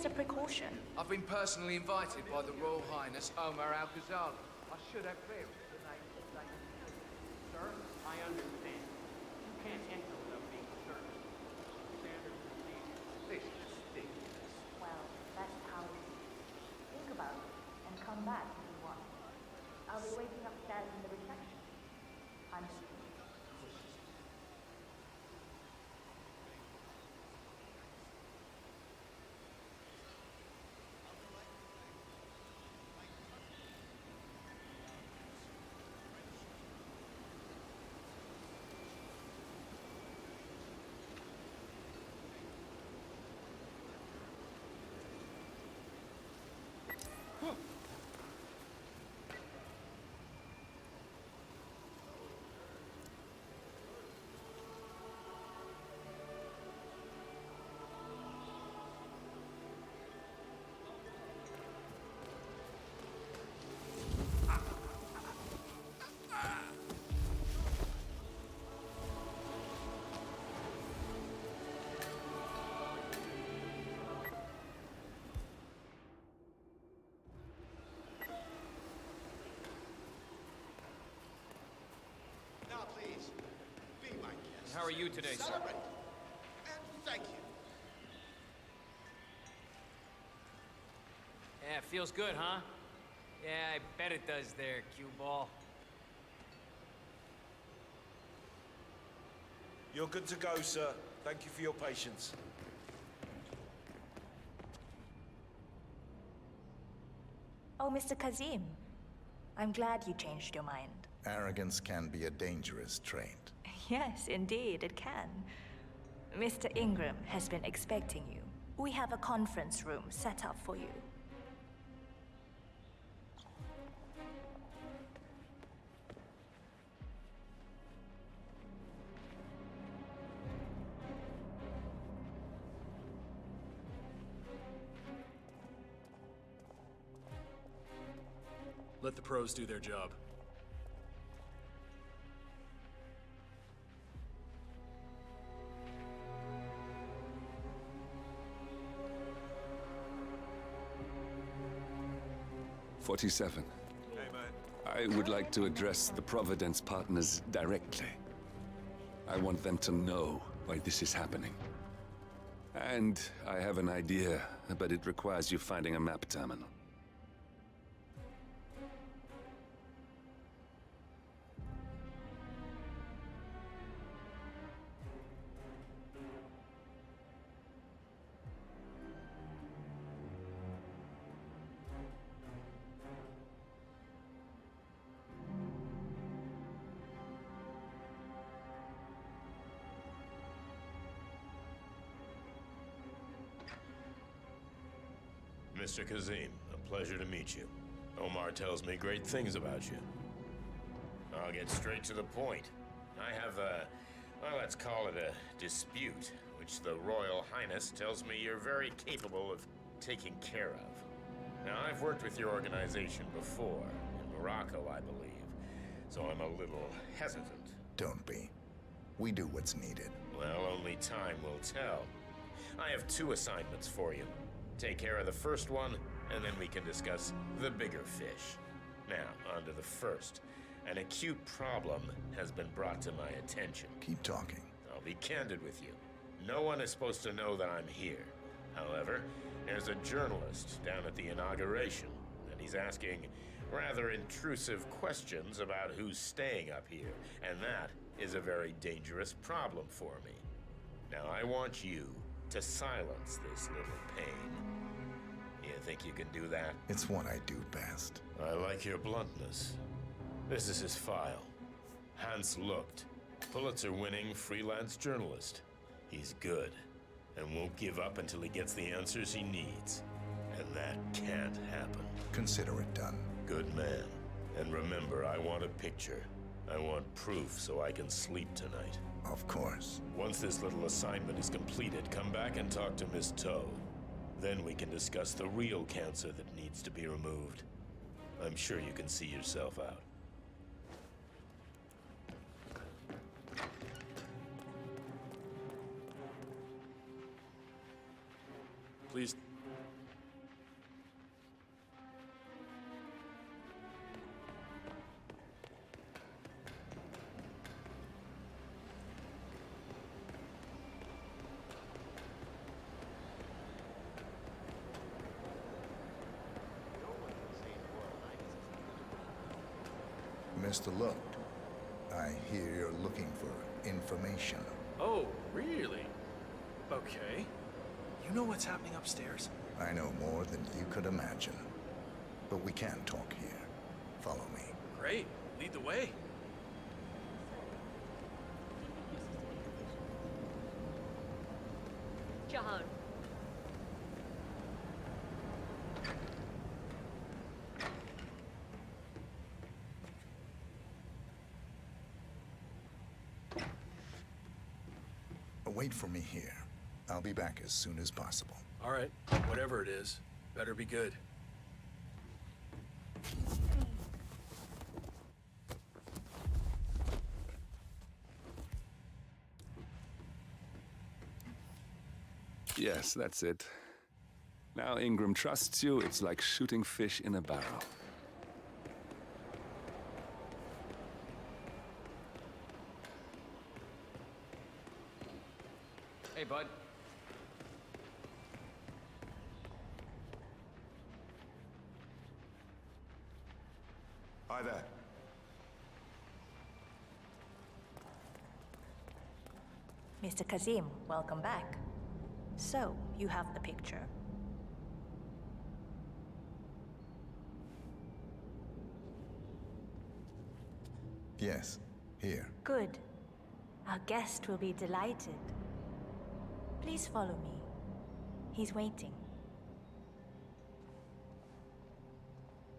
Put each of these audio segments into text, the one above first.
as a precaution. I've been personally invited by the Royal Highness Omar Al-Ghazali. I should have clearance. Sir, I understand. You can't enter without being searched. Standard procedure. This is ridiculous. Well, that's how it is. Think about it and come back if you want. I'll be waiting upstairs in the reception. I'm sorry. Now, please, be my guest. How are you today, sir? Celebrate. And thank you. Yeah, feels good, huh? Yeah, I bet it does there, cue ball. You're good to go, sir. Thank you for your patience. Oh, Mr. Kazim. I'm glad you changed your mind. Arrogance can be a dangerous trait. Yes, indeed, it can. Mr. Ingram has been expecting you. We have a conference room set up for you. Let the pros do their job. "47. Hey, man. I would like to address the Providence partners directly. I want them to know why this is happening. And I have an idea, but it requires you finding a map terminal. Mr. Kazim, a pleasure to meet you. Omar tells me great things about you. I'll get straight to the point. I have a, well, let's call it a dispute, which the Royal Highness tells me you're very capable of taking care of. Now, I've worked with your organization before, in Morocco, I believe, so I'm a little hesitant. Don't be. We do what's needed. Well, only time will tell. I have 2 assignments for you. Take care of the first one, and then we can discuss the bigger fish. Now, on to the first. An acute problem has been brought to my attention. Keep talking. I'll be candid with you. No one is supposed to know that I'm here. However, there's a journalist down at the inauguration, and he's asking rather intrusive questions about who's staying up here, and that is a very dangerous problem for me. Now, I want you to silence this little pain. You think you can do that? It's what I do best. I like your bluntness. This is his file. Hans Lucht, Pulitzer-winning freelance journalist. He's good, and won't give up until he gets the answers he needs. And that can't happen. Consider it done. Good man. And remember, I want a picture. I want proof so I can sleep tonight. Of course. Once this little assignment is completed, come back and talk to Miss Toe. Then we can discuss the real cancer that needs to be removed. I'm sure you can see yourself out. Please Mr. Looked. I hear you're looking for information. Oh, really? Okay. You know what's happening upstairs? I know more than you could imagine. But we can't talk here. Follow me. Great. Lead the way. John. Wait for me here. I'll be back as soon as possible. All right. Whatever it is, better be good. Yes, that's it. Now Ingram trusts you, it's like shooting fish in a barrel. Hey, bud. Hi there. Mr. Kazim, welcome back. So, you have the picture. Yes, here. Good. Our guest will be delighted. Please follow me. He's waiting.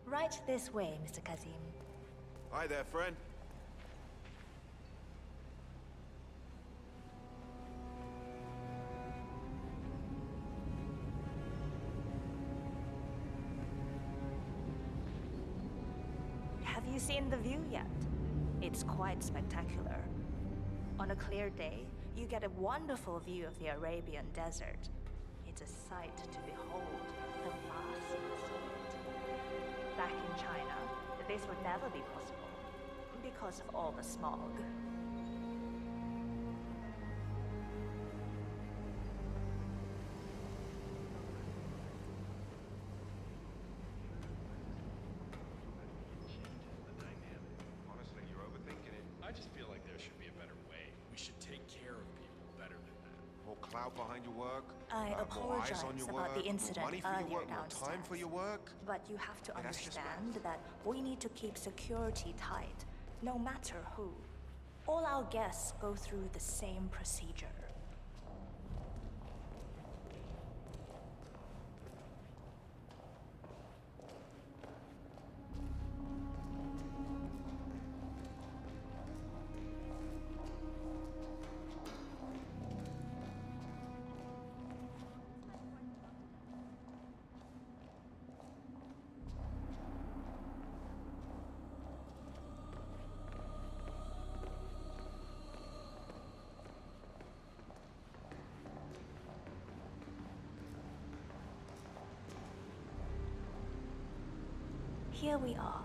Right this way, Mr. Kazim. Hi there, friend. Have you seen the view yet? It's quite spectacular. On a clear day, you get a wonderful view of the Arabian desert. It's a sight to behold, the vastness of it. Back in China, this would never be possible, because of all the smog. Honestly, you're overthinking it. I just feel like there should be a better way. We should take care of people better than that. More clout behind your work. I more eyes on apologize your about work, the incident more money for your earlier work, more time for downstairs. your work. But you have to Yeah, that's just understand that we need to keep security tight, no matter who. All our guests go through the same procedure. Here we are.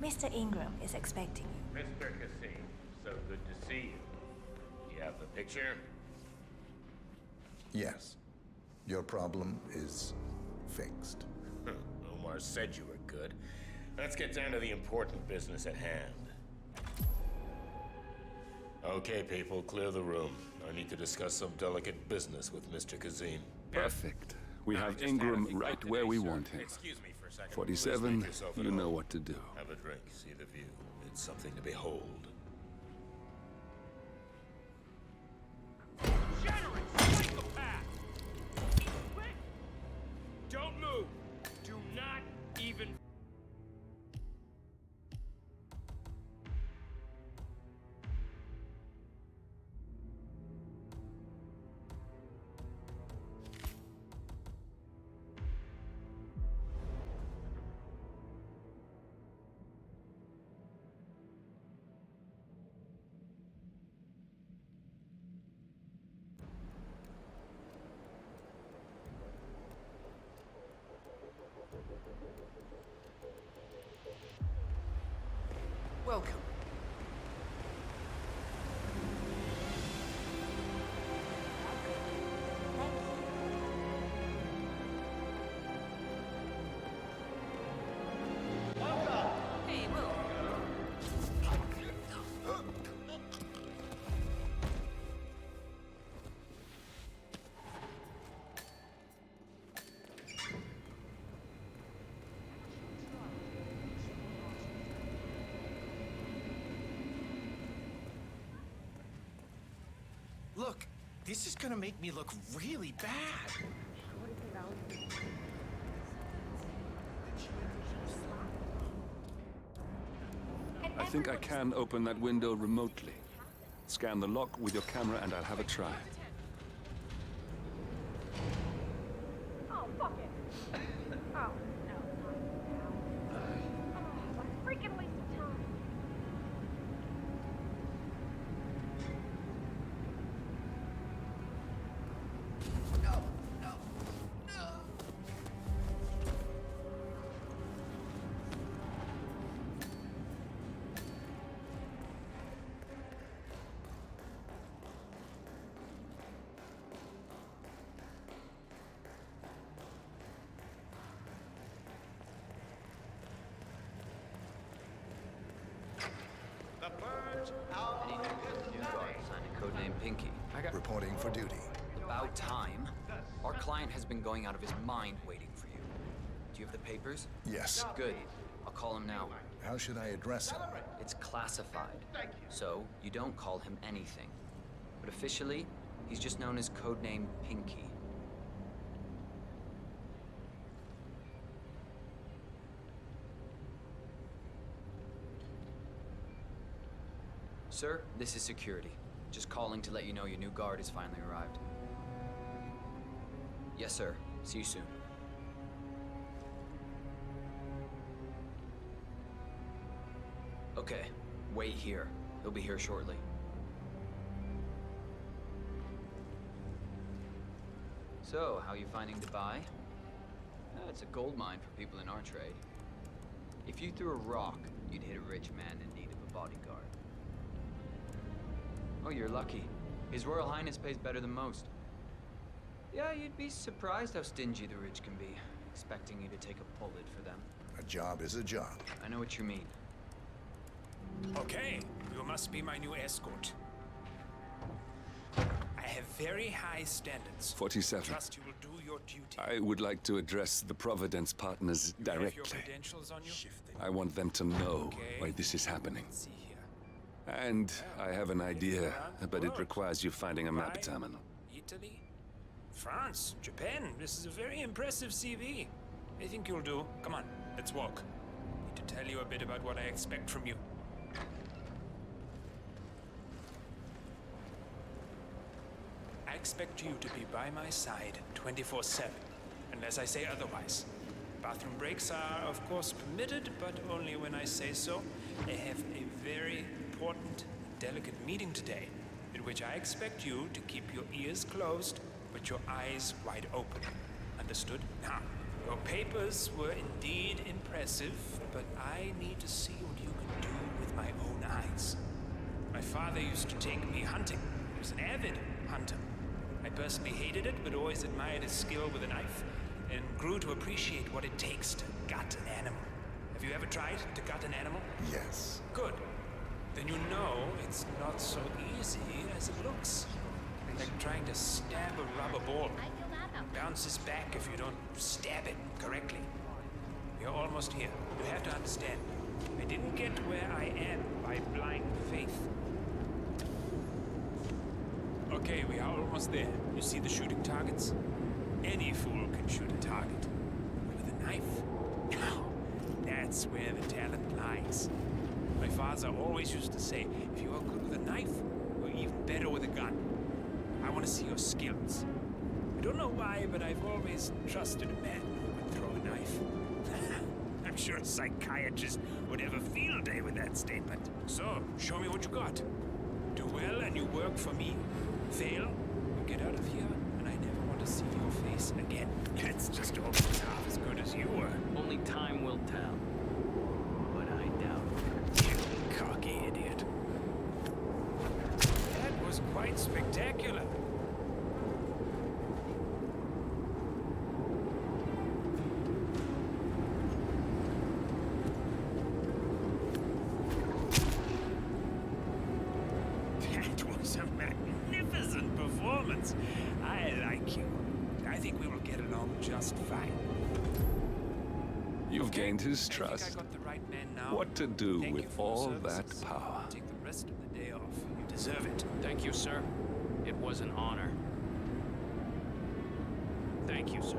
Mr. Ingram is expecting you. Mr. Cassim, so good to see you. Do you have the picture? Yes. Your problem is fixed. Omar said you were good. Let's get down to the important business at hand. Okay, people, clear the room. I need to discuss some delicate business with Mr. Kazim. Perfect. We have Ingram right where we want him. Excuse me for a second. 47, Please make yourself at you know home. what to do. Have a drink, see the view. It's something to behold. Generous! Psychopath! Quick! Don't move! Do not even... Look, this is gonna make me look really bad. I think I can open that window remotely. Scan the lock with your camera and I'll have a try. Oh, fuck it. Oh, no, not now. Oh, what a freaking waste of time. The birds out. Any new guard assigned a codename Pinky. Reporting for duty. About time. Our client has been going out of his mind waiting for you. Do you have the papers? Yes. Good. I'll call him now. How should I address him? It's classified. So, you don't call him anything. But officially, he's just known as codename Pinky. Sir, this is security. Just calling to let you know your new guard has finally arrived. Yes, sir. See you soon. Okay, wait here. He'll be here shortly. So, how you finding Dubai? It's a gold mine for people in our trade. If you threw a rock, you'd hit a rich man in need of a bodyguard. Oh, you're lucky. His Royal Highness pays better than most. Yeah, you'd be surprised how stingy the rich can be, expecting you to take a bullet for them. A job is a job. I know what you mean. Okay, you must be my new escort. I have very high standards. 47. Trust you will do your duty. I would like to address the Providence partners You have your directly. credentials on you? I want them to know Okay. why this is happening. Let's see here. And I have an idea, but it world. requires you finding a map Dubai, terminal. Italy, France, Japan. This is a very impressive CV. I think you'll do. Come on, let's walk. Need to tell you a bit about what I expect from you. I expect you to be by my side 24/7, unless I say otherwise. Bathroom breaks are, of course, permitted, but only when I say so. I have a very important, delicate meeting today, in which I expect you to keep your ears closed, but your eyes wide open. Understood? Now, your papers were indeed impressive, but I need to see what you can do with my own eyes. My father used to take me hunting. He was an avid hunter. I personally hated it, but always admired his skill with a knife, and grew to appreciate what it takes to gut an animal. Have you ever tried to gut an animal? Yes. Good. Then you know it's not so easy as it looks. Like trying to stab a rubber ball. It bounces back if you don't stab it correctly. We're almost here. You have to understand. I didn't get where I am by blind faith. Okay, we are almost there. You see the shooting targets? Any fool can shoot a target. With a knife? No. That's where the talent lies. My father always used to say, if you are good with a knife, you're even better with a gun. I want to see your skills. I don't know why, but I've always trusted a man who could throw a knife. I'm sure a psychiatrist would have a field day with that statement. So, show me what you got. Do well and you work for me. Fail, you get out of here, and I never want to see your face again. It's just almost half as good as you were. Only time will tell. But I doubt it. You cocky idiot. That was quite spectacular. That was a magnificent performance. I like you. I think we will get along just fine. You've Okay, gained his I trust. think I got the right man now. What to do Thank you with for your all that services. power? Take the rest of the day off. You deserve it. Thank you, sir. It was an honor. Thank you, sir.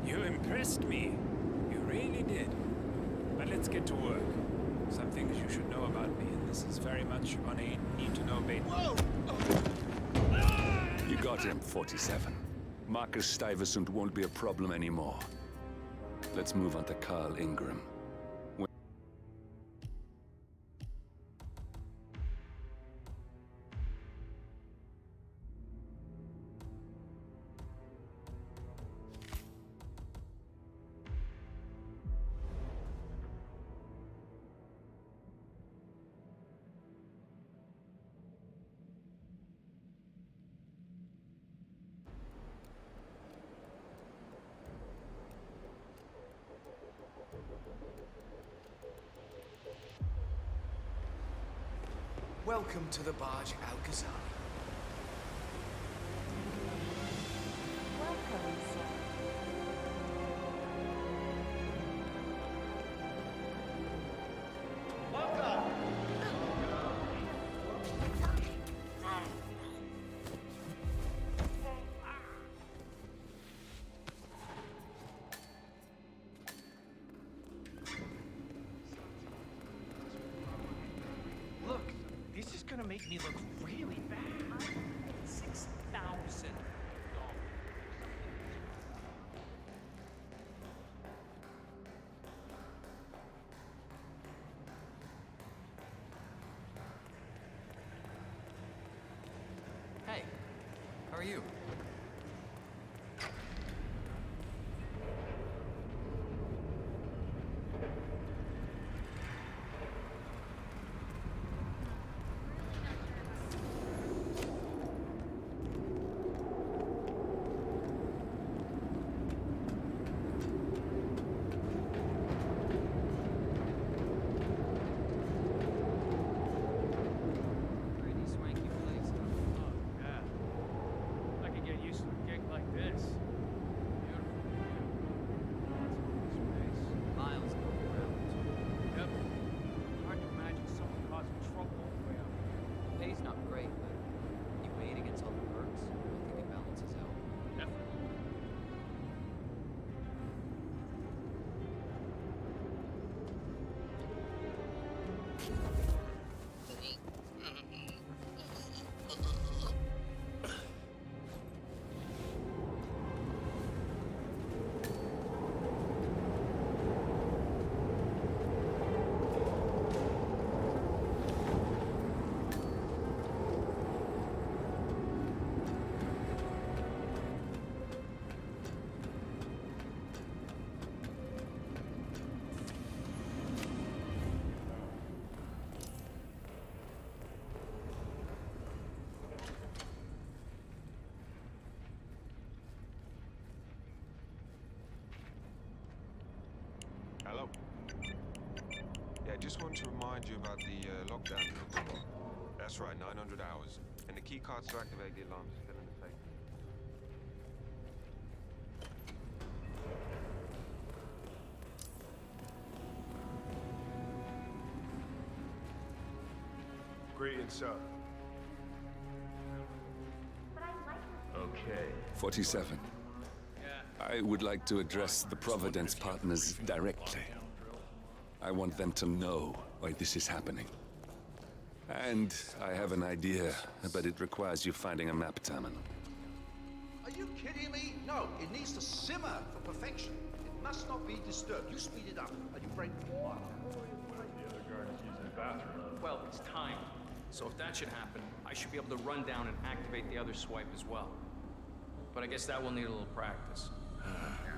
You impressed me. You really did. But let's get to work. Some things you should know about me, and this is very much on a need-to-know basis. Whoa! You got him, 47. Marcus Stuyvesant won't be a problem anymore. Let's move on to Carl Ingram. Welcome to the barge, Alcazar. Welcome, sir. Look, this is gonna make me look really bad. $6,000. Hey, how are you? Pretty swanky place, huh? Oh, yeah. I could get used to a gig like this. Beautiful. Lots of space. Miles going around. Yep. Hard to imagine someone causing trouble all the way up here. The pay's not great, but you weigh it against all the perks, I think it balances out. Definitely. Hello? Yeah, just wanted to remind you about the lockdown. That's right, 900 hours. And the key cards to activate the alarms are still in the safe. Greetings, sir. Okay. 47. I would like to address the Providence partners directly. I want them to know why this is happening. And I have an idea, but it requires you finding a map terminal. Are you kidding me? No, it needs to simmer for perfection. It must not be disturbed. You speed it up, and you break water. The other guard is using the bathroom. Well, it's time. So if that should happen, I should be able to run down and activate the other swipe as well. But I guess that will need a little practice.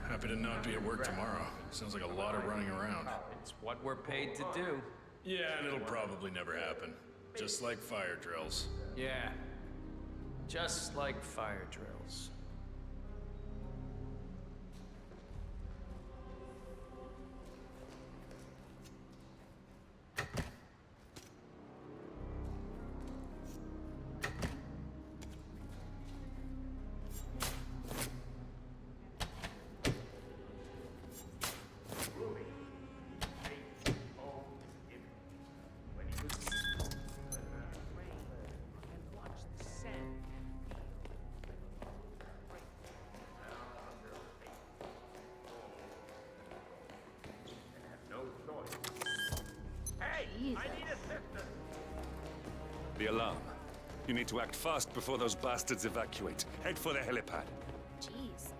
Happy to not be at work tomorrow. Sounds like a lot of running around. It's what we're paid to do. Yeah, and it'll probably never happen. Just like fire drills. Yeah. Just like fire drills. The alarm. You need to act fast before those bastards evacuate. Head for the helipad. Jeez.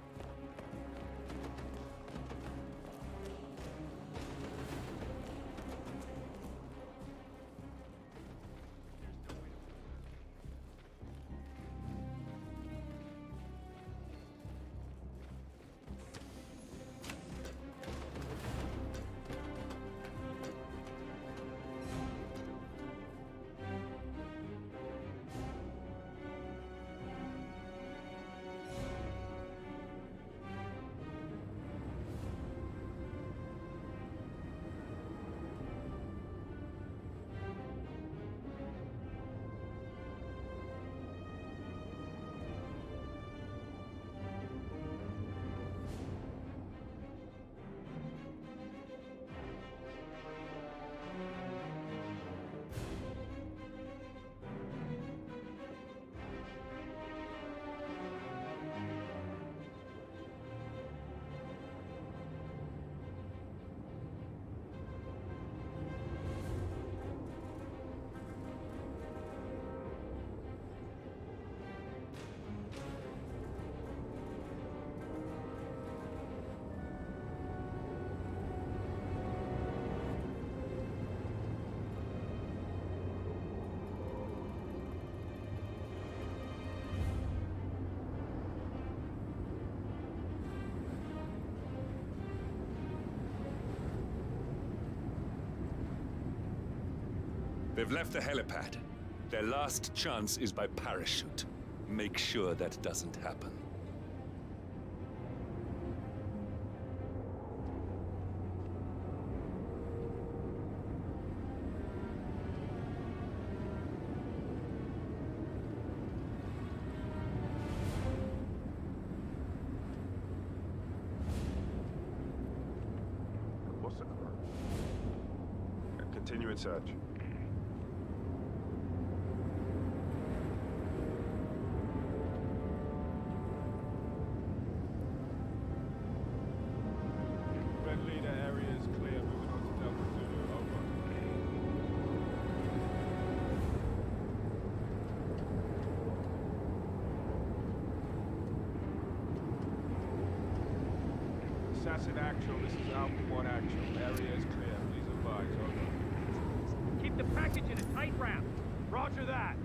They've left the helipad. Their last chance is by parachute. Make sure that doesn't happen. What's the car? Continue in search. Leader area is clear. Moving on to Delta Zulu. Over. Assassin actual. This is Alpha 1 actual. Area is clear. Please advise. Over. Keep the package in a tight wrap. Roger that.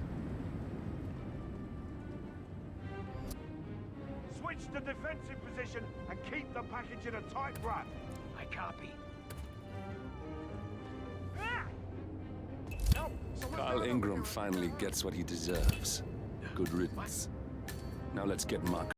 Switch to defensive position and keep the package in a tight wrap. I copy. Carl Ingram finally gets what he deserves. Good riddance. Now let's get Mark